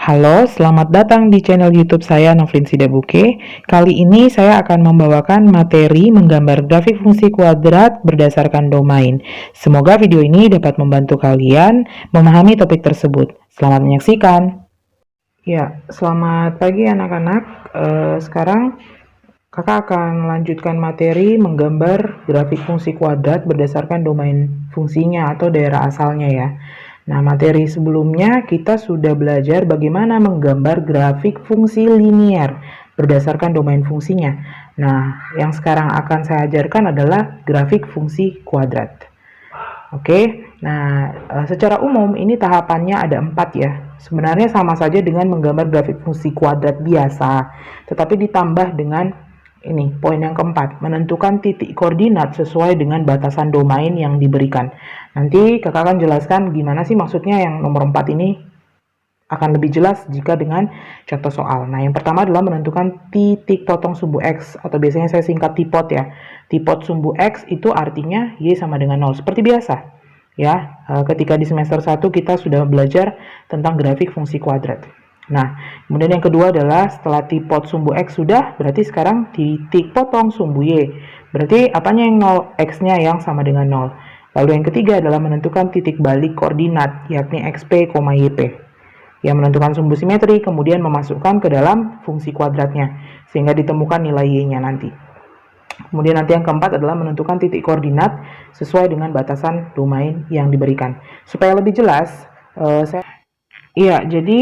Halo, selamat datang di channel YouTube saya Novrin Sidabuke. Kali ini saya akan membawakan materi menggambar grafik fungsi kuadrat berdasarkan domain. Semoga video ini dapat membantu kalian memahami topik tersebut. Selamat menyaksikan. Ya, selamat pagi anak-anak. Sekarang kakak akan melanjutkan materi menggambar grafik fungsi kuadrat berdasarkan domain fungsinya atau daerah asalnya ya. Nah, materi sebelumnya kita sudah belajar bagaimana menggambar grafik fungsi linier berdasarkan domain fungsinya. Nah, yang sekarang akan saya ajarkan adalah grafik fungsi kuadrat. Oke, nah secara umum ini tahapannya ada 4 ya. Sebenarnya sama saja dengan menggambar grafik fungsi kuadrat biasa, tetapi ditambah dengan ini, poin yang keempat, menentukan titik koordinat sesuai dengan batasan domain yang diberikan. Nanti kakak akan jelaskan gimana sih maksudnya yang nomor 4 ini akan lebih jelas jika dengan contoh soal. Nah, yang pertama adalah menentukan titik potong sumbu X, atau biasanya saya singkat tipot ya. Tipot sumbu X itu artinya Y sama dengan 0, seperti biasa. Ya, ketika di semester 1 kita sudah belajar tentang grafik fungsi kuadrat. Nah, kemudian yang kedua adalah setelah tipot sumbu X sudah, berarti sekarang titik potong sumbu Y. Berarti apanya yang 0? X-nya yang sama dengan 0. Lalu yang ketiga adalah menentukan titik balik koordinat, yakni XP, YP. Yang menentukan sumbu simetri, kemudian memasukkan ke dalam fungsi kuadratnya, sehingga ditemukan nilai Y-nya nanti. Kemudian nanti yang keempat adalah menentukan titik koordinat sesuai dengan batasan domain yang diberikan. Supaya lebih jelas, jadi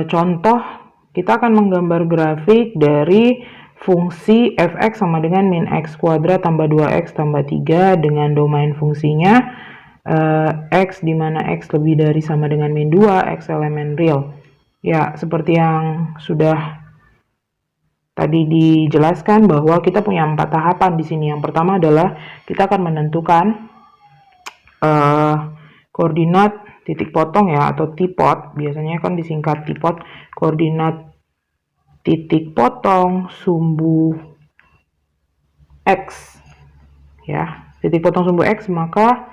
contoh kita akan menggambar grafik dari fungsi fx sama dengan min x kuadrat tambah 2x tambah 3 dengan domain fungsinya x di mana x lebih dari sama dengan min 2, x elemen real. Ya, seperti yang sudah tadi dijelaskan bahwa kita punya 4 tahapan di sini. Yang pertama adalah kita akan menentukan koordinat titik potong ya, atau tipot, biasanya kan disingkat tipot, koordinat titik potong sumbu X ya, titik potong sumbu X, maka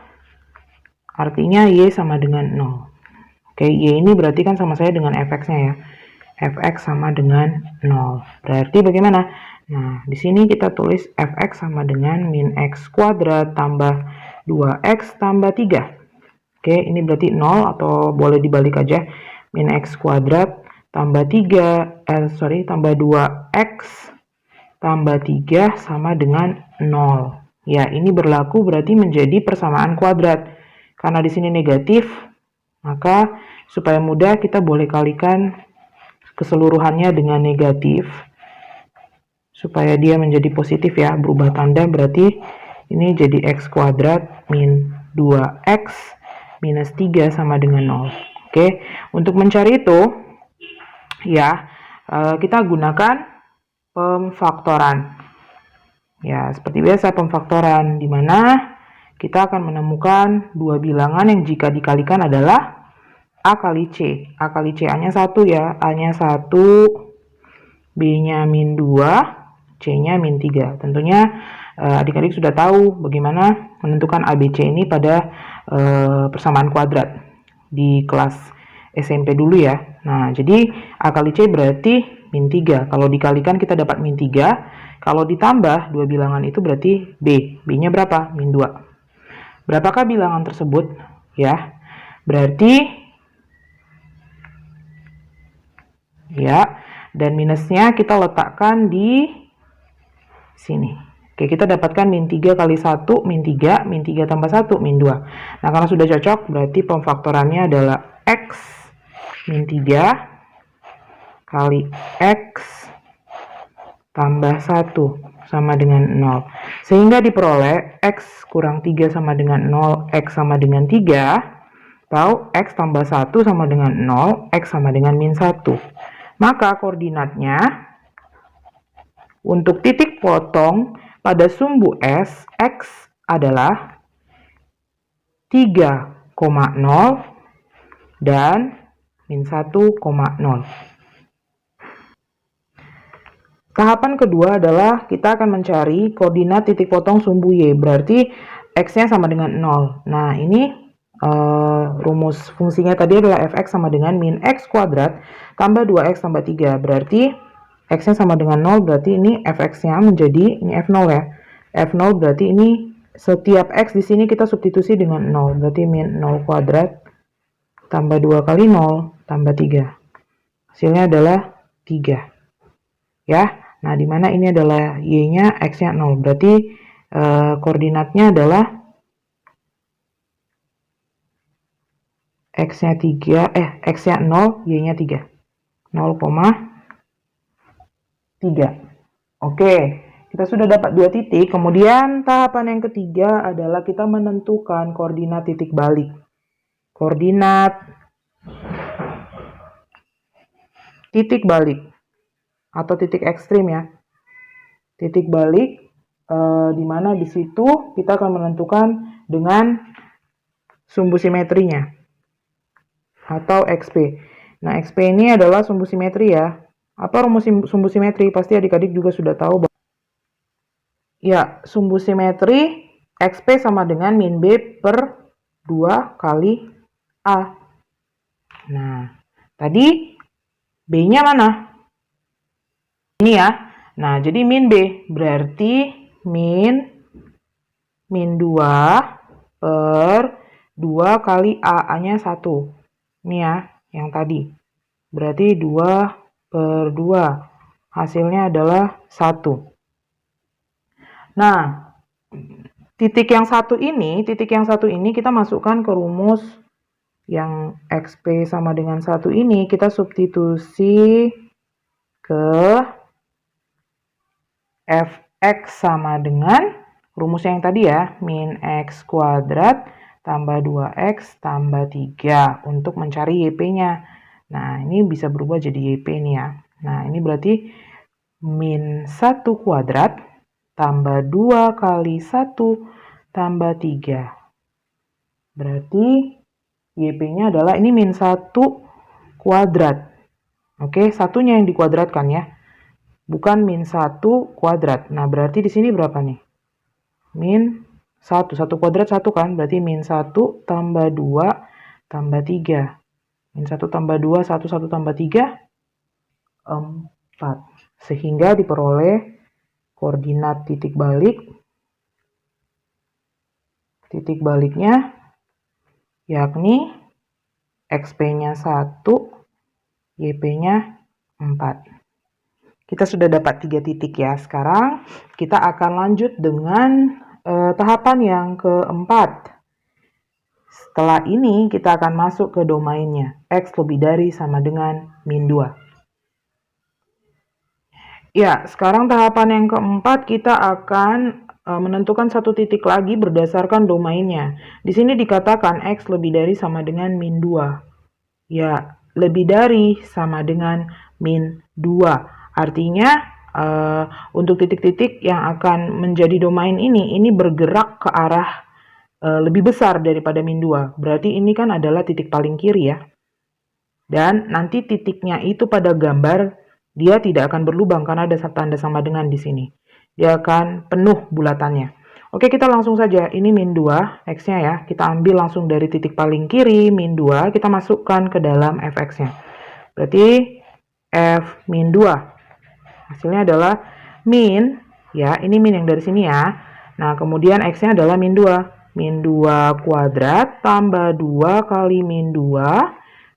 artinya Y sama dengan 0. Oke, Y ini berarti kan sama saya dengan fx-nya ya, fx sama dengan 0. Berarti bagaimana? Nah, di sini kita tulis fx sama dengan min x kuadrat tambah 2x tambah 3. Oke, ini berarti 0 atau boleh dibalik aja. Min x kuadrat tambah tambah 2x tambah 3 sama dengan 0. Ya, ini berlaku berarti menjadi persamaan kuadrat. Karena di sini negatif, maka supaya mudah kita boleh kalikan keseluruhannya dengan negatif. Supaya dia menjadi positif ya, berubah tanda, berarti ini jadi x kuadrat min 2x minus 3 sama dengan 0. Oke, untuk mencari itu ya, kita gunakan pemfaktoran. Ya, seperti biasa pemfaktoran, di mana kita akan menemukan dua bilangan yang jika dikalikan adalah A kali C. A kali C, A-nya 1 ya, A-nya 1, B-nya min 2, C-nya min 3. Tentunya adik-adik sudah tahu bagaimana menentukan ABC ini pada persamaan kuadrat di kelas SMP dulu ya. Nah, jadi A kali C berarti min 3. Kalau dikalikan kita dapat min 3. Kalau ditambah dua bilangan itu berarti B. B-nya berapa? Min 2. Berapakah bilangan tersebut? Ya, berarti ya, dan minusnya kita letakkan di sini. Oke, kita dapatkan min 3 kali 1, min 3, min 3 tambah 1, min 2. Nah, karena sudah cocok, berarti pemfaktorannya adalah X min 3 kali X tambah 1 sama dengan 0. Sehingga diperoleh X kurang 3 sama dengan 0, X sama dengan 3, atau X tambah 1 sama dengan 0, X sama dengan min 1. Maka koordinatnya untuk titik potong pada sumbu S, X adalah 3,0 dan min 1,0. Tahapan kedua adalah kita akan mencari koordinat titik potong sumbu Y, berarti X-nya sama dengan 0. Nah, ini rumus fungsinya tadi adalah fx sama dengan min x kuadrat tambah 2x tambah 3. Berarti x-nya sama dengan 0, berarti ini fx-nya menjadi, ini f0 ya. F0 berarti ini setiap x di sini kita substitusi dengan 0. Berarti min 0 kuadrat tambah 2 kali 0 tambah 3. Hasilnya adalah 3. Ya. Nah, di mana ini adalah y-nya, x-nya 0. Berarti koordinatnya adalah x-nya 3, x-nya 0, y-nya 3. 0,3. Oke, kita sudah dapat 2 titik. Kemudian tahapan yang ketiga adalah kita menentukan koordinat titik balik. Koordinat titik balik atau titik ekstrim ya. Titik balik di mana di situ kita akan menentukan dengan sumbu simetrinya atau XP. Nah, XP ini adalah sumbu simetri ya. Apa rumus sumbu simetri? Pasti adik-adik juga sudah tahu. Ya, sumbu simetri XP sama dengan min B per 2 kali A. Nah, tadi B-nya mana? Ini ya. Nah, jadi min B berarti min 2 per 2 kali A-nya 1. Ini ya, yang tadi. Berarti 2 per 2. Hasilnya adalah 1. Nah, titik yang satu ini kita masukkan ke rumus yang XP sama dengan 1 ini, kita substitusi ke fx sama dengan rumus yang tadi ya, min x kuadrat tambah 2x tambah 3 untuk mencari YP-nya. Nah, ini bisa berubah jadi YP nih ya. Nah, ini berarti min 1 kuadrat tambah 2 kali 1 tambah 3. Berarti YP-nya adalah ini min 1 kuadrat. Oke, satunya yang dikuadratkan ya. Bukan min 1 kuadrat. Nah, berarti di sini berapa nih? Min 1. 1 kuadrat 1 kan? Berarti min 1 tambah 2 tambah 3. Min 1 tambah 2, 1 tambah 3, 4. Sehingga diperoleh koordinat titik balik. Titik baliknya yakni XP-nya 1, YP-nya 4. Kita sudah dapat 3 titik ya. Sekarang kita akan lanjut dengan tahapan yang keempat. Setelah ini kita akan masuk ke domainnya. X lebih dari sama dengan min 2. Ya, sekarang tahapan yang keempat kita akan menentukan satu titik lagi berdasarkan domainnya. Di sini dikatakan X lebih dari sama dengan min 2. Ya, lebih dari sama dengan min 2. Artinya untuk titik-titik yang akan menjadi domain ini bergerak ke arah lebih besar daripada min 2. Berarti ini kan adalah titik paling kiri ya. Dan nanti titiknya itu pada gambar dia tidak akan berlubang karena ada tanda sama dengan di sini. Dia akan penuh bulatannya. Oke, kita langsung saja. Ini min 2 X-nya ya. Kita ambil langsung dari titik paling kiri min 2, kita masukkan ke dalam fx-nya. Berarti f min 2. Hasilnya adalah min, ya, ini min yang dari sini ya. Nah, kemudian X-nya adalah min 2. Min 2 kuadrat tambah 2 kali min 2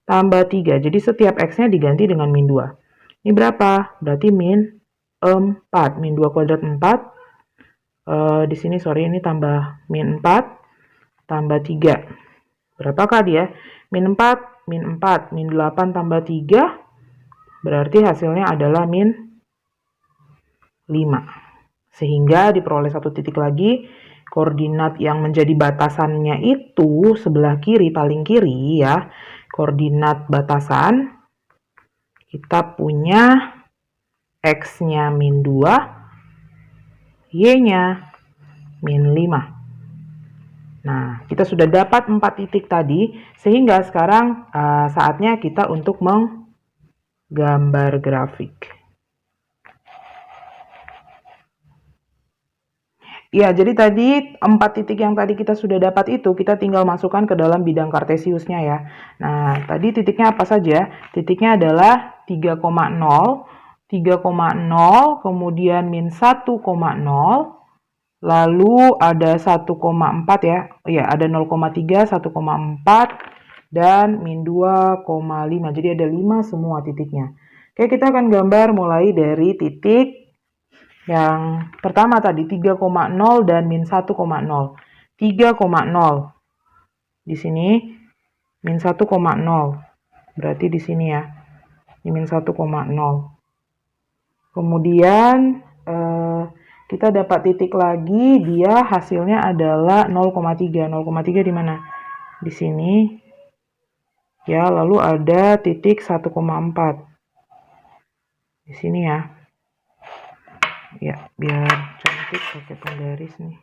tambah 3. Jadi setiap X-nya diganti dengan min 2. Ini berapa? Berarti min 4. Min 2 kuadrat 4. Di sini, sorry, ini tambah min 4 tambah 3. Berapakah dia? Min 4, min 4, min 8 tambah 3. Berarti hasilnya adalah min 5. Sehingga diperoleh satu titik lagi, koordinat yang menjadi batasannya itu sebelah kiri, paling kiri ya. Koordinat batasan, kita punya X-nya min 2, Y-nya min 5. Nah, kita sudah dapat 4 titik tadi, sehingga sekarang saatnya kita untuk menggambar grafik. Ya, jadi tadi 4 titik yang tadi kita sudah dapat itu, kita tinggal masukkan ke dalam bidang kartesiusnya ya. Nah, tadi titiknya apa saja? Titiknya adalah 3,0, 3,0, kemudian min 1,0, lalu ada 1,4 ya. Ya, ada 0,3, 1,4, dan min 2,5. Jadi ada 5 semua titiknya. Oke, kita akan gambar mulai dari titik yang pertama tadi 3,0 dan min 1,0. 3,0 di sini, min 1,0. Berarti di sini ya. Ini min 1,0. Kemudian kita dapat titik lagi, dia hasilnya adalah 0,3. 0,3 di mana? Di sini. Ya, lalu ada titik 1,4. Di sini ya. Ya, biar cantik pakai penggaris nih.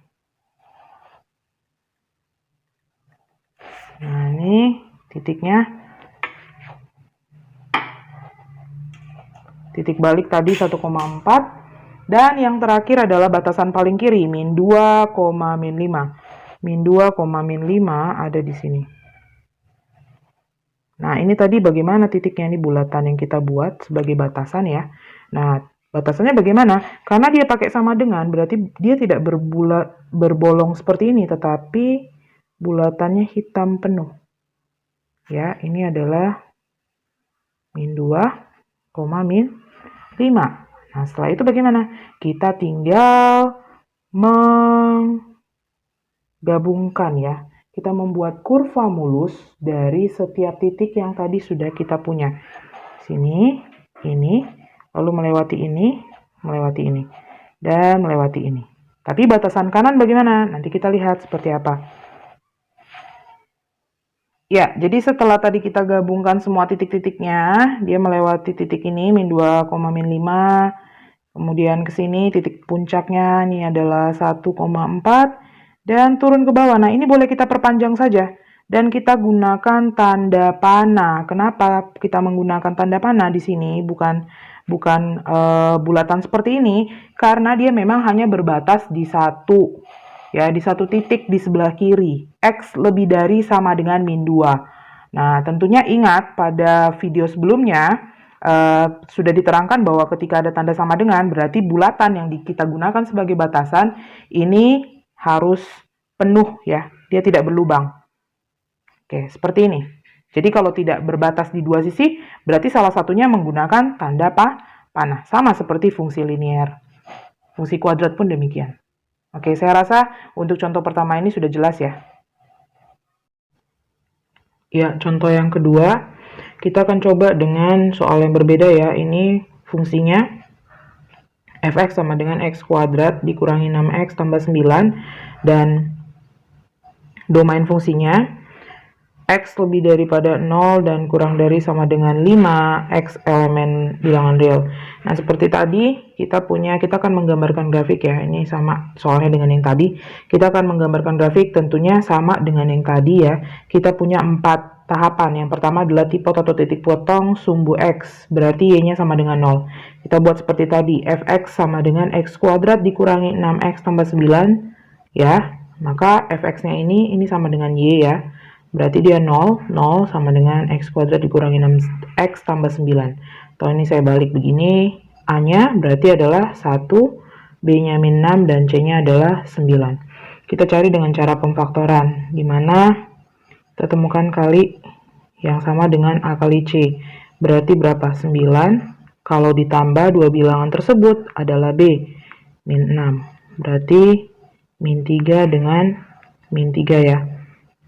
Nah, ini titiknya. Titik balik tadi 1,4. Dan yang terakhir adalah batasan paling kiri, min 2, min 5. Min 2, min 5 ada di sini. Nah, ini tadi bagaimana titiknya? Ini bulatan yang kita buat sebagai batasan ya. Nah, batasannya bagaimana? Karena dia pakai sama dengan, berarti dia tidak berbolong seperti ini, tetapi bulatannya hitam penuh. Ya, ini adalah min 2, min 5. Nah, setelah itu bagaimana? Kita tinggal menggabungkan ya. Kita membuat kurva mulus dari setiap titik yang tadi sudah kita punya. Sini, ini, lalu melewati ini, dan melewati ini. Tapi batasan kanan bagaimana? Nanti kita lihat seperti apa. Ya, jadi setelah tadi kita gabungkan semua titik-titiknya, dia melewati titik ini, min 2, min 5, kemudian ke sini titik puncaknya, ini adalah 1,4, dan turun ke bawah. Nah, ini boleh kita perpanjang saja, dan kita gunakan tanda panah. Kenapa kita menggunakan tanda panah di sini, bukan bulatan seperti ini? Karena dia memang hanya berbatas di satu. Ya, di satu titik di sebelah kiri. X lebih dari sama dengan min 2. Nah, tentunya ingat pada video sebelumnya sudah diterangkan bahwa ketika ada tanda sama dengan, berarti bulatan yang kita gunakan sebagai batasan ini harus penuh ya. Dia tidak berlubang. Oke, seperti ini. Jadi kalau tidak berbatas di dua sisi, berarti salah satunya menggunakan tanda panah. Sama seperti fungsi linear. Fungsi kuadrat pun demikian. Oke, saya rasa untuk contoh pertama ini sudah jelas ya. Ya, contoh yang kedua, kita akan coba dengan soal yang berbeda ya. Ini fungsinya fx sama dengan x kuadrat dikurangi 6x tambah 9. Dan domain fungsinya x lebih daripada 0 dan kurang dari sama dengan 5, x elemen bilangan real. Nah, seperti tadi kita akan menggambarkan grafik ya. Ini sama soalnya dengan yang tadi. Kita akan menggambarkan grafik tentunya sama dengan yang tadi ya. Kita punya 4 tahapan. Yang pertama adalah tipot atau titik potong sumbu x, berarti y-nya sama dengan 0. Kita buat seperti tadi, fx sama dengan x kuadrat dikurangi 6x tambah 9 ya. Maka fx-nya ini sama dengan y ya. Berarti dia 0 sama dengan x kuadrat dikurangi 6x tambah 9. Atau ini saya balik begini, A-nya berarti adalah 1, B-nya min 6, dan C-nya adalah 9. Kita cari dengan cara pemfaktoran, di mana kita temukan kali yang sama dengan A kali C. Berarti berapa? 9. Kalau ditambah dua bilangan tersebut adalah B, min 6. Berarti min 3 dengan min 3 ya.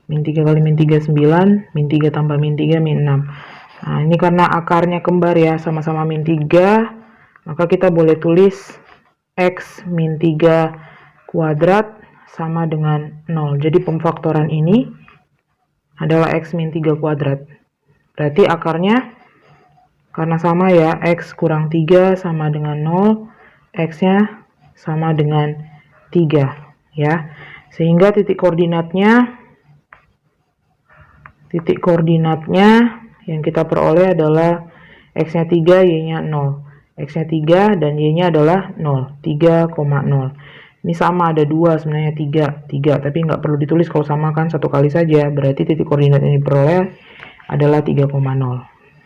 Min 3 kali min 3, 9. Min 3 tambah min 3, min 6. Nah, ini karena akarnya kembar ya, sama-sama min 3. Maka kita boleh tulis x min 3 kuadrat sama dengan 0. Jadi pemfaktoran ini adalah x min 3 kuadrat. Berarti akarnya, karena sama ya, x kurang 3 sama dengan 0. X-nya sama dengan 3 ya. Sehingga titik koordinatnya yang kita peroleh adalah x-nya 3, y-nya 0. X-nya 3 dan y-nya adalah 0, 3,0. Ini sama, ada 2 sebenarnya, 3, tapi nggak perlu ditulis kalau sama kan, satu kali saja. Berarti titik koordinat yang diperoleh adalah 3,0.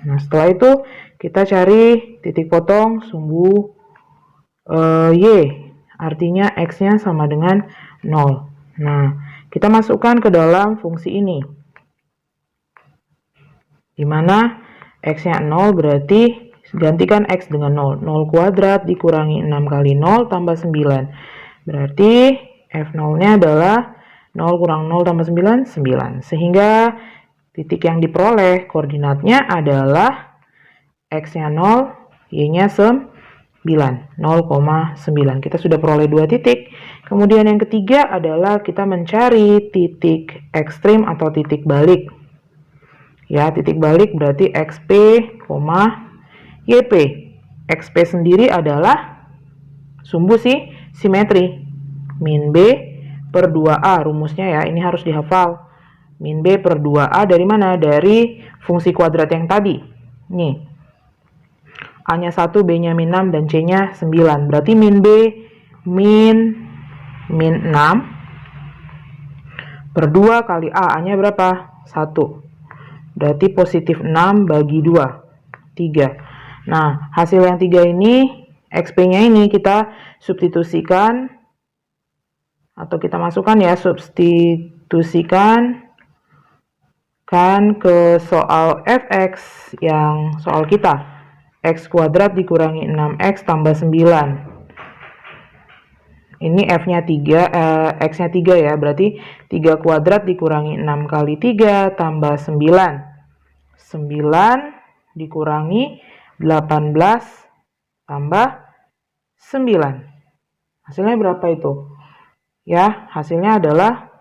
Nah, setelah itu kita cari titik potong sumbu Y, artinya X-nya sama dengan 0. Nah, kita masukkan ke dalam fungsi ini, dimana X-nya 0 berarti gantikan X dengan 0. 0 kuadrat dikurangi 6 kali 0 tambah 9. Berarti F0-nya adalah 0 kurang 0 tambah 9, 9. Sehingga titik yang diperoleh koordinatnya adalah X-nya 0, Y-nya 9, 0,9. Kita sudah peroleh 2 titik. Kemudian yang ketiga adalah kita mencari titik ekstrim atau titik balik. Ya, titik balik berarti XP, YP. XP sendiri adalah sumbu simetri. Min B per 2A, rumusnya ya, ini harus dihafal. Min B per 2A dari mana? Dari fungsi kuadrat yang tadi. Nih, A-nya 1, B-nya min 6, dan C-nya 9. Berarti min B min 6 per 2 kali A-nya berapa? 1. Berarti positif 6 bagi 2, 3. Nah, hasil yang 3 ini, XP-nya ini kita substitusikan, atau kita masukkan ya, substitusikan kan ke soal fx yang soal kita. X kuadrat dikurangi 6x tambah 9. Ini F-nya 3, X-nya 3 ya, berarti 3 kuadrat dikurangi 6 kali 3 tambah 9. 9 dikurangi 18 tambah 9. Hasilnya berapa itu? Ya, hasilnya adalah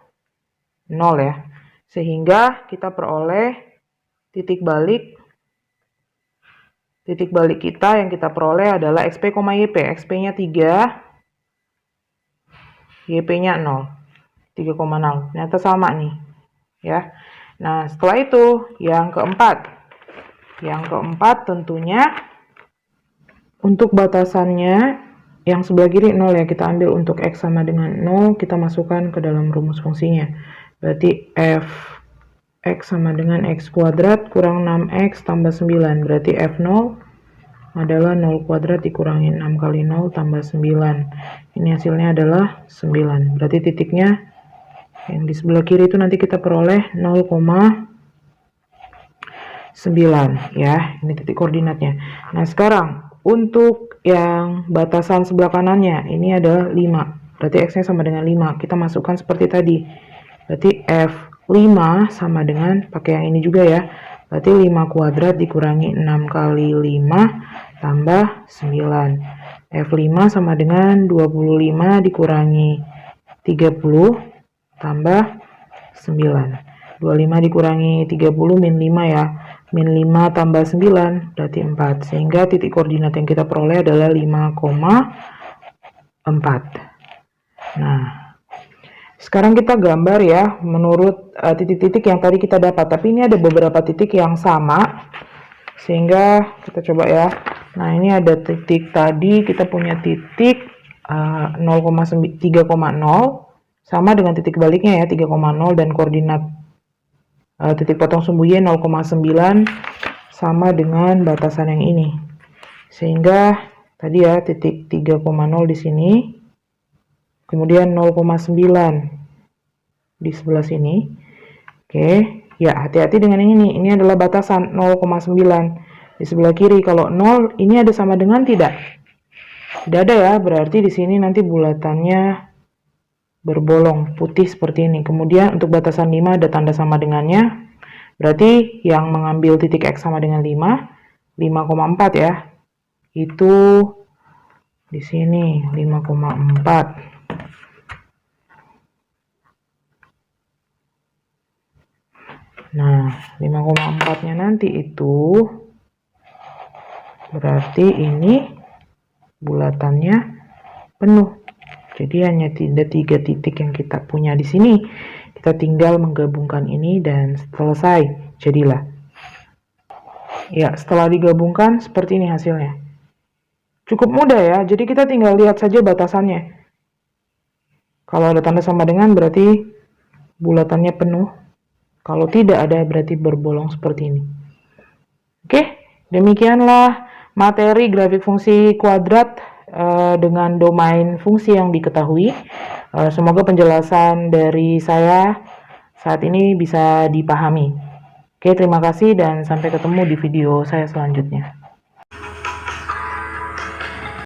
0 ya. Sehingga kita peroleh titik balik. Titik balik kita yang kita peroleh adalah XP, YP. XP-nya 3. YP-nya 0, 3,0. Ternyata sama nih, ya. Nah, setelah itu yang keempat. Yang keempat tentunya untuk batasannya yang sebelah kiri 0 ya, kita ambil untuk X sama dengan 0, kita masukkan ke dalam rumus fungsinya. Berarti F X sama dengan X kuadrat kurang 6X tambah 9. Berarti F0 adalah 0 kuadrat dikurangi 6 kali 0 tambah 9. Ini hasilnya adalah 9. Berarti titiknya yang di sebelah kiri itu nanti kita peroleh 0,9 ya. Ini titik koordinatnya. Nah, sekarang untuk yang batasan sebelah kanannya ini adalah 5. Berarti X-nya sama dengan 5. Kita masukkan seperti tadi. Berarti F5 sama dengan pakai yang ini juga ya. Berarti 5 kuadrat dikurangi 6 kali 5 tambah 9. F5 sama dengan 25 dikurangi 30 tambah 9. 25 dikurangi 30 min 5 ya. Min 5 tambah 9 berarti 4. Sehingga titik koordinat yang kita peroleh adalah 5,4. Nah, sekarang kita gambar ya menurut titik-titik yang tadi kita dapat. Tapi ini ada beberapa titik yang sama. Sehingga kita coba ya. Nah, ini ada titik tadi, kita punya titik 3,0 sama dengan titik baliknya ya, 3,0, dan koordinat titik potong sumbu Y 0,9 sama dengan batasan yang ini. Sehingga tadi ya titik 3,0 di sini, kemudian 0,9 di sebelah sini. Oke, ya hati-hati dengan ini. Ini adalah batasan 0,9. Di sebelah kiri, kalau 0 ini ada sama dengan tidak? Tidak ada ya, berarti di sini nanti bulatannya berbolong putih seperti ini. Kemudian untuk batasan 5 ada tanda sama dengannya. Berarti yang mengambil titik X sama dengan 5, 5,4 ya. Itu di sini 5,4. Nah, 5,4-nya nanti itu berarti ini bulatannya penuh. Jadi hanya ada 3 titik yang kita punya di sini. Kita tinggal menggabungkan ini dan selesai. Jadilah. Ya, setelah digabungkan seperti ini hasilnya. Cukup mudah ya. Jadi kita tinggal lihat saja batasannya. Kalau ada tanda sama dengan berarti bulatannya penuh. Kalau tidak ada berarti berbolong seperti ini. Oke, demikianlah materi grafik fungsi kuadrat dengan domain fungsi yang diketahui. Semoga penjelasan dari saya saat ini bisa dipahami. Oke, terima kasih dan sampai ketemu di video saya selanjutnya.